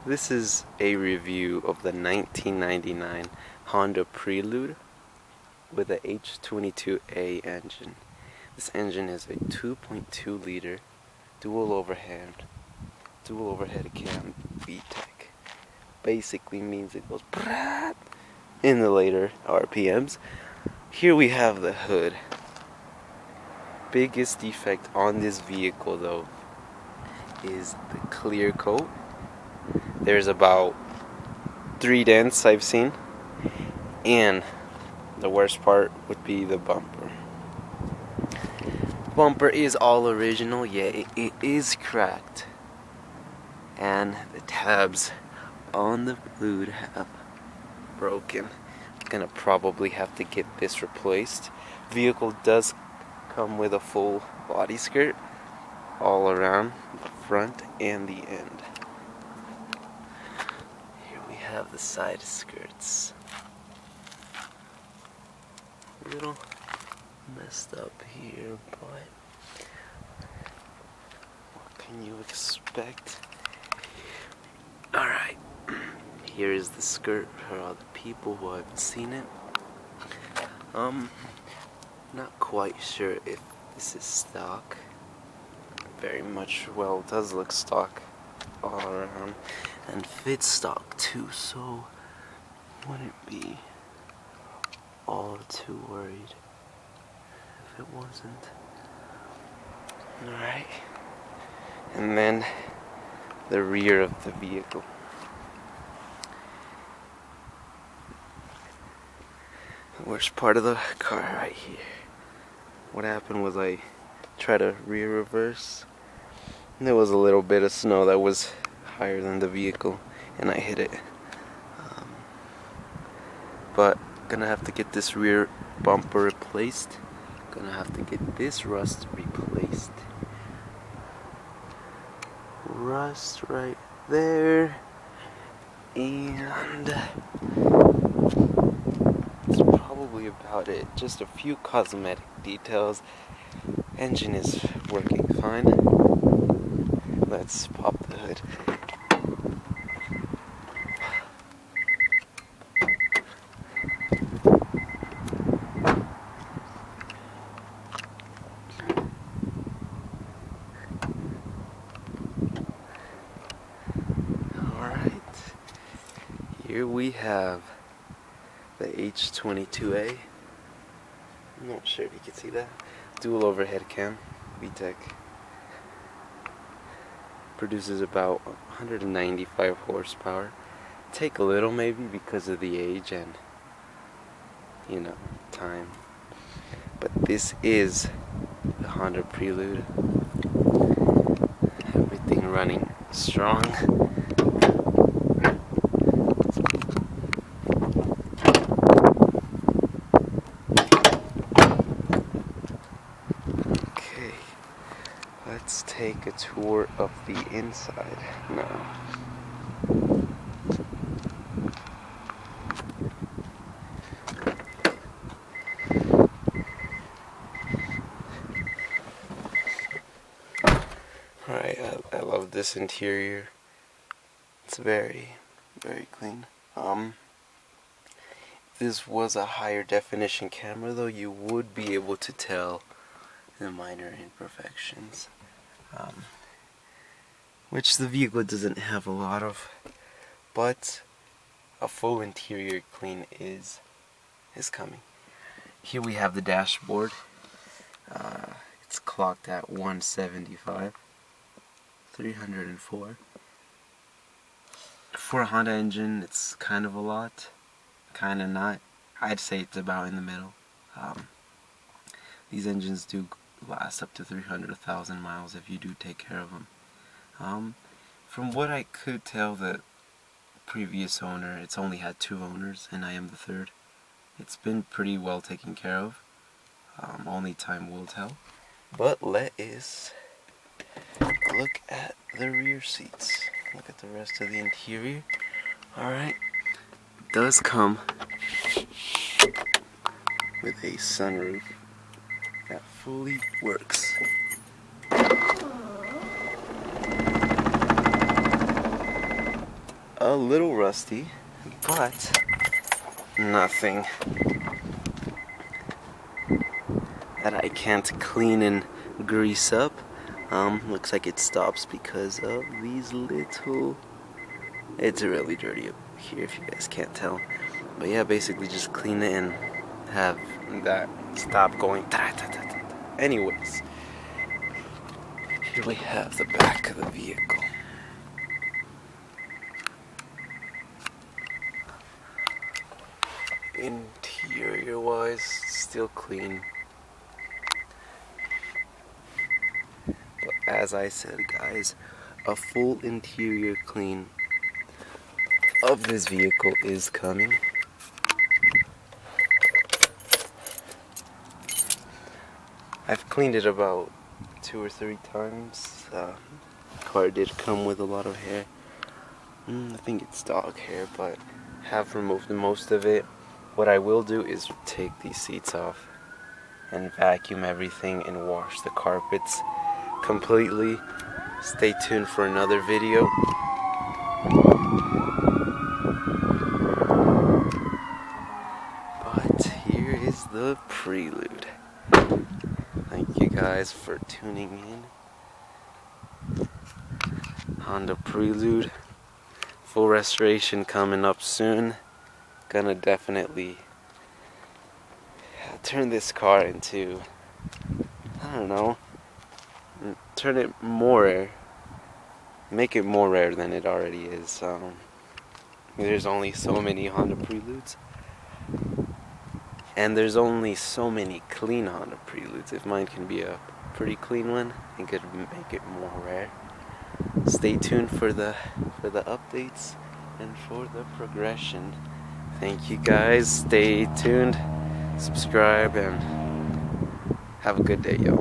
This is a review of the 1999 Honda Prelude with a H22A engine. This engine is a 2.2 liter dual overhead cam vtec. Basically means it goes in the later RPMs. Here we have the hood. Biggest defect on this vehicle though is the clear coat. There's about 3 dents I've seen, and the worst part would be the bumper. Bumper is all original, yeah, it is cracked, and the tabs on the Prelude have broken. I'm gonna probably have to get this replaced. Vehicle does come with a full body skirt all around the front and the end. Here we have the side skirts. A little messed up here, but what can you expect? Alright, here is the skirt for all the people who haven't seen it. Not quite sure if this is stock. Very much, well, it does look stock all around, and fits stock too, so wouldn't be all too worried if it wasn't. Alright, and then the rear of the vehicle. The worst part of the car right here. What happened was I tried to rear reverse, and there was a little bit of snow that was higher than the vehicle, and I hit it. But gonna have to get this rear bumper replaced. Gonna have to get this rust replaced. Rust right there, and that's probably about it. Just a few cosmetic details. Engine is working fine. Let's pop the hood. Alright, here we have the H22A. I'm not sure if you can see that. Dual overhead cam, vtec. Produces about 195 horsepower. Take a little maybe because of the age and, you know, time. But this is the Honda Prelude. Everything running strong. Let's take a tour of the inside now. Alright, I love this interior. It's very, very clean. If this was a higher definition camera though, you would be able to tell the minor imperfections. Which the vehicle doesn't have a lot of, but a full interior clean is coming. Here we have the dashboard. It's clocked at 175, 304. For a Honda engine, it's kind of a lot, kind of not. I'd say it's about in the middle. These engines do last up to 300,000 miles if you do take care of them. From what I could tell, the previous owner, it's only had 2 owners and I am the 3rd. It's been pretty well taken care of. Only time will tell. But let us look at the rear seats. Look at the rest of the interior. Alright, it does come with a sunroof that fully works. a little rusty, but nothing that I can't clean and grease up. Looks like it stops because of these little... It's really dirty up here if you guys can't tell. But yeah, basically just clean it and have that stop going. Anyways, here we have the back of the vehicle. Interior wise, still clean. But as I said, guys, a full interior clean of this vehicle is coming. I've cleaned it about 2 or 3 times. Car did come with a lot of hair. I think it's dog hair, but have removed most of it. What I will do is take these seats off and vacuum everything and wash the carpets completely. Stay tuned for another video. But here is the Prelude. Thank you guys for tuning in. Honda Prelude. Full restoration coming up soon. Gonna definitely turn this car into, I don't know, turn it more rare. Make it more rare than it already is. There's only so many Honda Preludes. And there's only so many clean Honda Preludes. If mine can be a pretty clean one, I think it'd make it more rare. Stay tuned for the updates and for the progression. Thank you guys. Stay tuned, subscribe, and have a good day, yo.